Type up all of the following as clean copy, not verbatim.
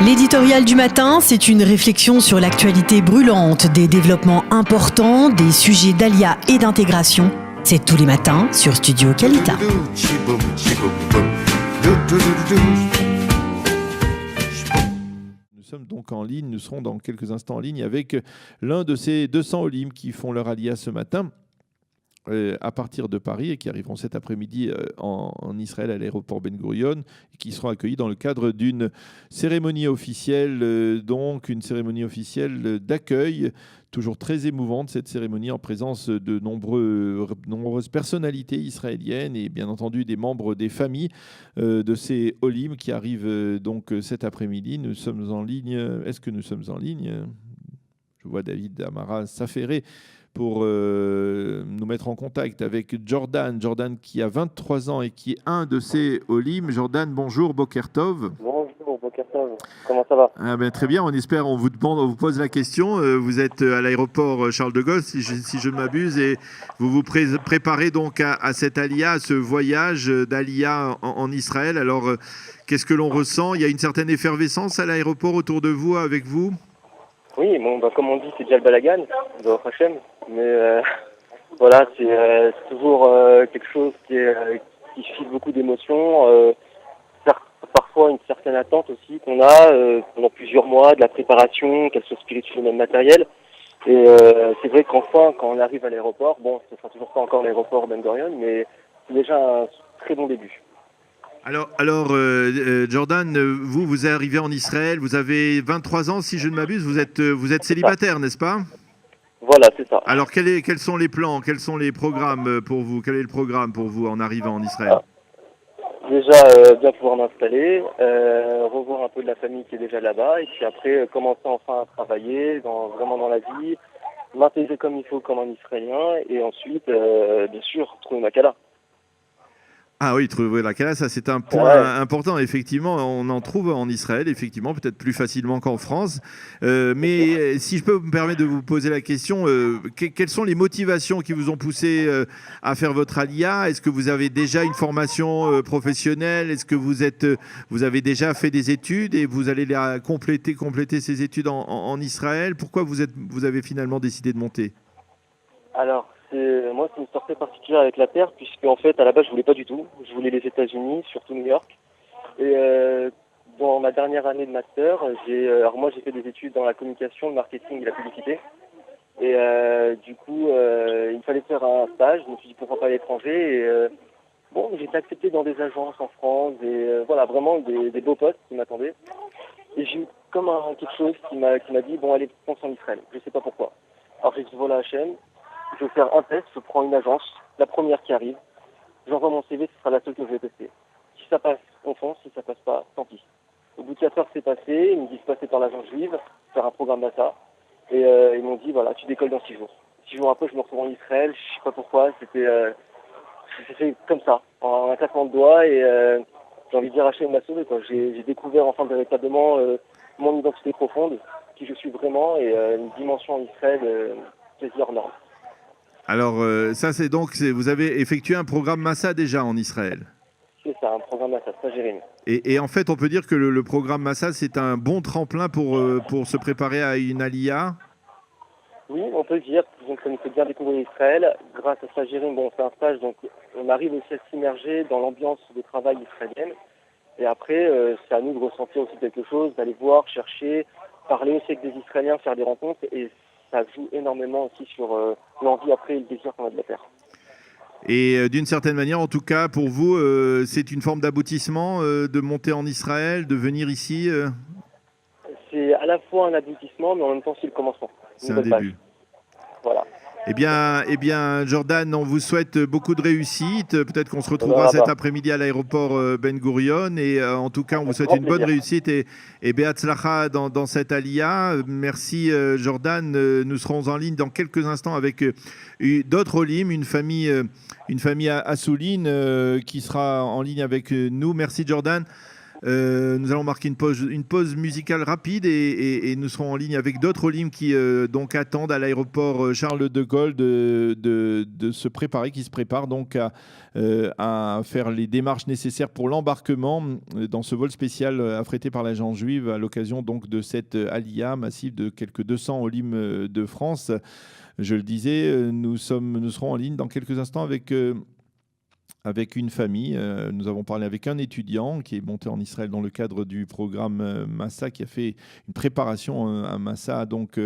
L'éditorial du matin, c'est une réflexion sur l'actualité brûlante, des développements importants, des sujets d'ALIA et d'intégration. C'est tous les matins sur Studio Qualita. Nous sommes donc en ligne, nous serons dans quelques instants en ligne avec l'un de ces 200 Olim qui font leur ALIA ce matin à partir de Paris et qui arriveront cet après-midi en Israël à l'aéroport Ben Gurion et qui seront accueillis dans le cadre d'une cérémonie officielle, donc une cérémonie officielle d'accueil, toujours très émouvante cette cérémonie en présence de nombreuses personnalités israéliennes et bien entendu des membres des familles de ces Olim qui arrivent donc cet après-midi. Nous sommes en ligne. Est-ce que nous sommes en ligne ? Je vois David Amara s'affairer pour nous mettre en contact avec Jordan. Jordan qui a 23 ans et qui est un de ces Olim. Jordan, bonjour, Boker Tov. Bonjour, Boker Tov. Comment ça va ? Très bien, on espère, on vous pose la question. Vous êtes à l'aéroport Charles de Gaulle, si je ne m'abuse, et vous vous préparez donc à cette ALIA, à ce voyage d'ALIA en Israël. Alors, qu'est-ce que l'on ressent ? Il y a une certaine effervescence à l'aéroport autour de vous, avec vous ? Oui, comme on dit, c'est déjà le balagan, de Hachem. Mais voilà, c'est toujours quelque chose qui suscite beaucoup d'émotions. Parfois une certaine attente aussi qu'on a pendant plusieurs mois, de la préparation, qu'elle soit spirituelle ou même matérielle. Et c'est vrai qu'enfin, quand on arrive à l'aéroport, bon, ce sera toujours pas encore l'aéroport Ben Gurion, mais c'est déjà un très bon début. Alors Jordan, vous arrivez en Israël, vous avez 23 ans, si je ne m'abuse, vous êtes célibataire, n'est-ce pas ? Voilà, c'est ça. Alors, quels sont les plans, quels sont les programmes pour vous ? Quel est le programme pour vous en arrivant en Israël ? Déjà, bien pouvoir m'installer, revoir un peu de la famille qui est déjà là-bas, et puis après, commencer enfin à travailler vraiment dans la vie, m'intégrer comme il faut comme un Israélien, et ensuite, bien sûr, trouver ma Kala. Ah oui, trouver la Kala, ça c'est un point important. Effectivement, on en trouve en Israël, effectivement, peut-être plus facilement qu'en France. Mais si je peux me permettre de vous poser la question, quelles sont les motivations qui vous ont poussé à faire votre ALIA ? Est-ce que vous avez déjà une formation professionnelle ? Est-ce que vous avez déjà fait des études et vous allez compléter ces études en Israël ? Pourquoi vous avez finalement décidé de monter ? Alors, moi, c'est une histoire très particulière avec la Terre, puisque en fait, à la base, je voulais pas du tout. Je voulais les États-Unis, surtout New York. Et dans ma dernière année de master, moi, j'ai fait des études dans la communication, le marketing et la publicité. Et du coup, il fallait faire un stage. Je me suis dit pourquoi pas à l'étranger. Et j'ai été accepté dans des agences en France, et voilà, vraiment des beaux postes qui m'attendaient. Et j'ai eu comme quelque chose qui m'a dit allez, pense en Israël. Je sais pas pourquoi. Alors j'ai dit voilà, Hachem. Je vais faire un test, je prends une agence, la première qui arrive, j'envoie mon CV, ce sera la seule que je vais tester. Si ça passe, on fonce, si ça passe pas, tant pis. Au bout de 4 heures, c'est passé, ils me disent passer par l'agence juive, faire un programme data, et ils m'ont dit voilà, tu décolles dans 6 jours. 6 jours après, je me retrouve en Israël, je sais pas pourquoi, c'était comme ça, en un claquement de doigts, et j'ai envie de dire Hachem m'a sauvé, quoi. J'ai découvert enfin véritablement mon identité profonde, qui je suis vraiment, et une dimension en Israël quasi hors norme. Alors, ça, c'est donc, vous avez effectué un programme Massa déjà en Israël ? C'est ça, un programme Massa, ça Jérémy. Et en fait, on peut dire que le programme Massa, c'est un bon tremplin pour se préparer à une ALIA ? Oui, on peut le dire. Donc, ça nous fait bien découvrir Israël. Grâce à ça, Jérémy, on fait un stage, donc on arrive aussi à s'immerger dans l'ambiance de travail israélienne. Et après, c'est à nous de ressentir aussi quelque chose, d'aller voir, chercher, parler aussi avec des Israéliens, faire des rencontres, et ça joue énormément aussi sur l'envie après et le désir qu'on a de la terre. Et d'une certaine manière, en tout cas, pour vous, c'est une forme d'aboutissement de monter en Israël, de venir ici C'est à la fois un aboutissement, mais en même temps, c'est le commencement. C'est un début. Voilà. Eh bien, Jordan, on vous souhaite beaucoup de réussite. Peut-être qu'on se retrouvera cet après-midi à l'aéroport Ben Gurion. Et en tout cas, on vous souhaite une bonne réussite et Be'atzlacha dans cette ALIA. Merci, Jordan. Nous serons en ligne dans quelques instants avec d'autres Olim, une famille à Souline qui sera en ligne avec nous. Merci, Jordan. Nous allons marquer une pause musicale rapide et nous serons en ligne avec d'autres Olim qui donc attendent à l'aéroport Charles de Gaulle de se préparer, qui se préparent donc à faire les démarches nécessaires pour l'embarquement dans ce vol spécial affrété par l'agence juive à l'occasion donc de cette Aliyah massive de quelques 200 Olim de France. Je le disais, nous serons en ligne dans quelques instants avec une famille. Nous avons parlé avec un étudiant qui est monté en Israël dans le cadre du programme Massa, qui a fait une préparation à Massa donc,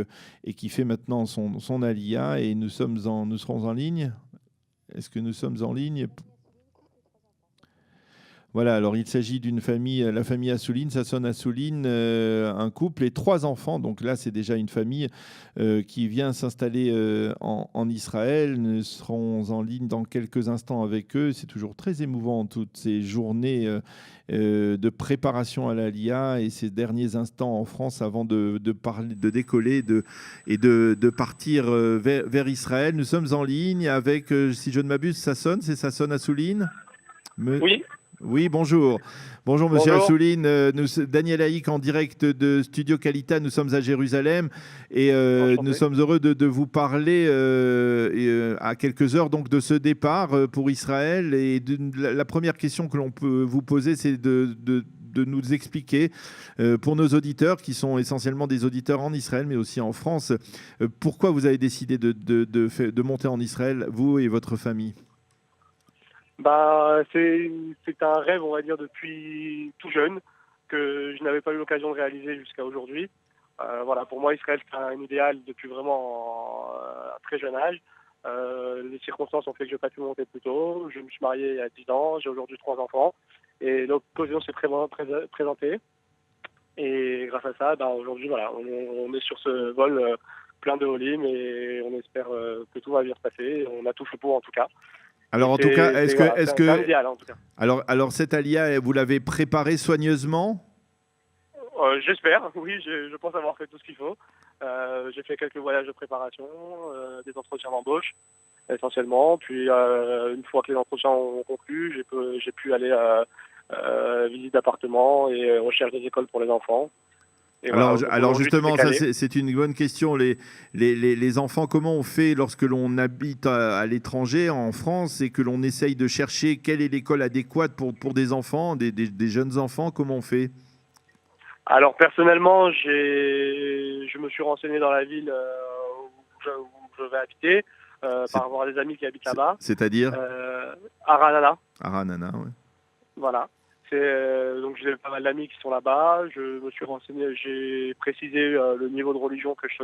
et qui fait maintenant son Aliyah. Et nous serons en ligne. Est-ce que nous sommes en ligne ? Voilà, alors il s'agit d'une famille, la famille Assouline, Sasson Assouline, un couple et 3 enfants. Donc là, c'est déjà une famille qui vient s'installer en Israël. Nous serons en ligne dans quelques instants avec eux. C'est toujours très émouvant, toutes ces journées de préparation à l'Aliyah et ces derniers instants en France avant de décoller et de partir vers Israël. Nous sommes en ligne avec, si je ne m'abuse, c'est Sasson Assouline ? Oui. Oui, bonjour. Bonjour, monsieur Assouline. Daniel Haïk en direct de Studio Kalita. Nous sommes à Jérusalem et nous sommes heureux de vous parler à quelques heures donc, de ce départ pour Israël. Et la première question que l'on peut vous poser, c'est de nous expliquer, pour nos auditeurs, qui sont essentiellement des auditeurs en Israël, mais aussi en France, pourquoi vous avez décidé de monter en Israël, vous et votre famille. C'est un rêve, on va dire, depuis tout jeune, que je n'avais pas eu l'occasion de réaliser jusqu'à aujourd'hui. Voilà, pour moi, Israël, c'est un idéal depuis vraiment un très jeune âge. Les circonstances ont fait que je n'ai pas pu monter plus tôt. Je me suis marié il y a 10 ans, j'ai aujourd'hui 3 enfants. Et l'occasion s'est présentée. Et grâce à ça, aujourd'hui, voilà, on est sur ce vol plein de Olim et on espère que tout va bien se passer. On a tout fait pour, en tout cas. Alors, en tout cas, est-ce que... C'est un idéal, en tout cas. Alors, cette Aliyah, vous l'avez préparée soigneusement ? J'espère, oui, je pense avoir fait tout ce qu'il faut. J'ai fait quelques voyages de préparation, des entretiens d'embauche, essentiellement. Puis, une fois que les entretiens ont conclu, j'ai pu aller visite d'appartements et recherche des écoles pour les enfants. Alors justement, ça c'est une bonne question. Les enfants, comment on fait lorsque l'on habite à l'étranger, en France, et que l'on essaye de chercher quelle est l'école adéquate pour des enfants, des jeunes enfants, comment on fait ? Alors personnellement, je me suis renseigné dans la ville où je vais habiter, par rapport à des amis qui habitent là-bas. C'est-à-dire à Ranana. À Ranana, oui. Voilà. Donc j'ai pas mal d'amis qui sont là-bas. Je me suis renseigné, j'ai précisé le niveau de religion que je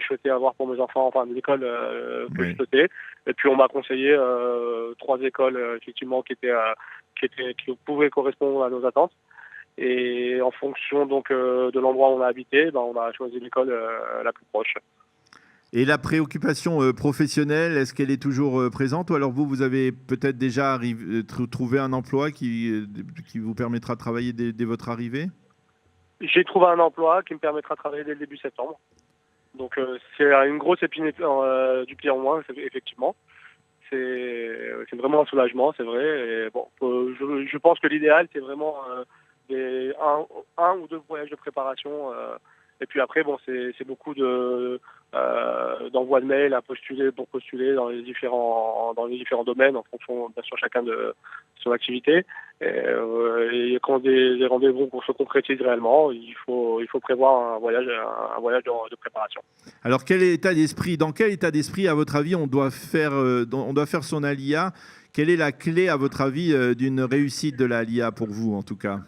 souhaitais avoir pour mes enfants, enfin l'école que je souhaitais. Et puis on m'a conseillé 3 écoles effectivement qui pouvaient correspondre à nos attentes. Et en fonction donc de l'endroit où on a habité, on a choisi l'école la plus proche. Et la préoccupation professionnelle, est-ce qu'elle est toujours présente, ou alors vous avez peut-être déjà trouvé un emploi qui vous permettra de travailler dès votre arrivée ? J'ai trouvé un emploi qui me permettra de travailler dès le début septembre. Donc c'est une grosse épine du pied en moins, effectivement. C'est vraiment un soulagement, c'est vrai. Et bon, je pense que l'idéal, c'est vraiment un ou 2 voyages de préparation. Et puis après, bon, c'est beaucoup d'envoi de mails pour postuler dans les différents domaines en fonction, bien sûr, chacun de son activité. Et quand des rendez-vous se concrétisent réellement, il faut prévoir un voyage de préparation. Alors, dans quel état d'esprit, à votre avis, on doit faire son Aliyah ? Quelle est la clé, à votre avis, d'une réussite de la Aliyah pour vous, en tout cas ?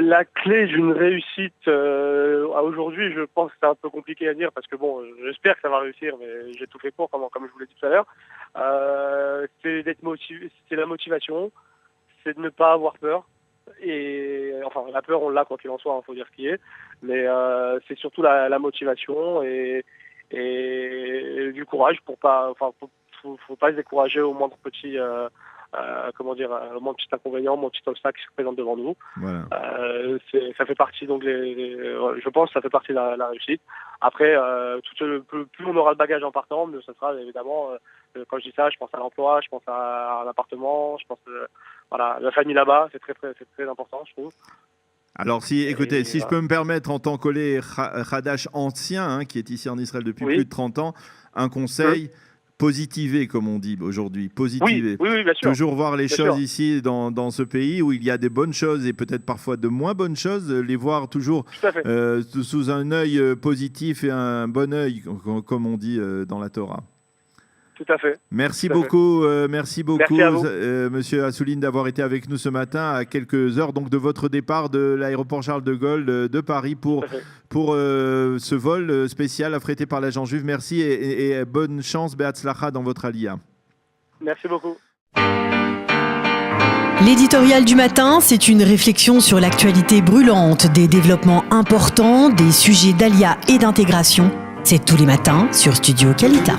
La clé d'une réussite à aujourd'hui, je pense que c'est un peu compliqué à dire parce que bon, j'espère que ça va réussir, mais j'ai tout fait pour, comme je vous l'ai dit tout à l'heure. C'est d'être motivé, c'est la motivation, c'est de ne pas avoir peur. Et enfin, la peur, on l'a quoi qu'il en soit, faut dire ce qui est, mais c'est surtout la motivation et du courage pour pas, faut pas se décourager au moindre petit. Mon petit inconvénient, mon petit obstacle qui se présente devant nous. Voilà. Ça fait partie, donc je pense que ça fait partie de la réussite. Après, plus on aura de bagages en partant, mieux ça sera évidemment quand je dis ça, je pense à l'emploi, je pense à un appartement, je pense voilà, la famille là-bas, c'est très important, je trouve. Alors, écoutez, si je peux me permettre, en tant qu'Olé Hadash ancien, qui est ici en Israël depuis plus de 30 ans, un conseil, positiver, comme on dit aujourd'hui, positiver. Oui, bien sûr. Toujours voir les bien choses sûr. ici, dans ce pays, où il y a des bonnes choses et peut-être parfois de moins bonnes choses, les voir toujours sous un œil positif et un bon œil, comme on dit dans la Torah. Tout à fait. Merci beaucoup, Merci à vous. Monsieur Assouline, d'avoir été avec nous ce matin à quelques heures donc de votre départ de l'aéroport Charles de Gaulle de Paris pour ce vol spécial affrété par l'agent juif. Merci et bonne chance, Be'atzlacha, dans votre aliyah. Merci beaucoup. L'éditorial du matin, c'est une réflexion sur l'actualité brûlante, des développements importants, des sujets d'aliyah et d'intégration. C'est tous les matins sur Studio Kalita.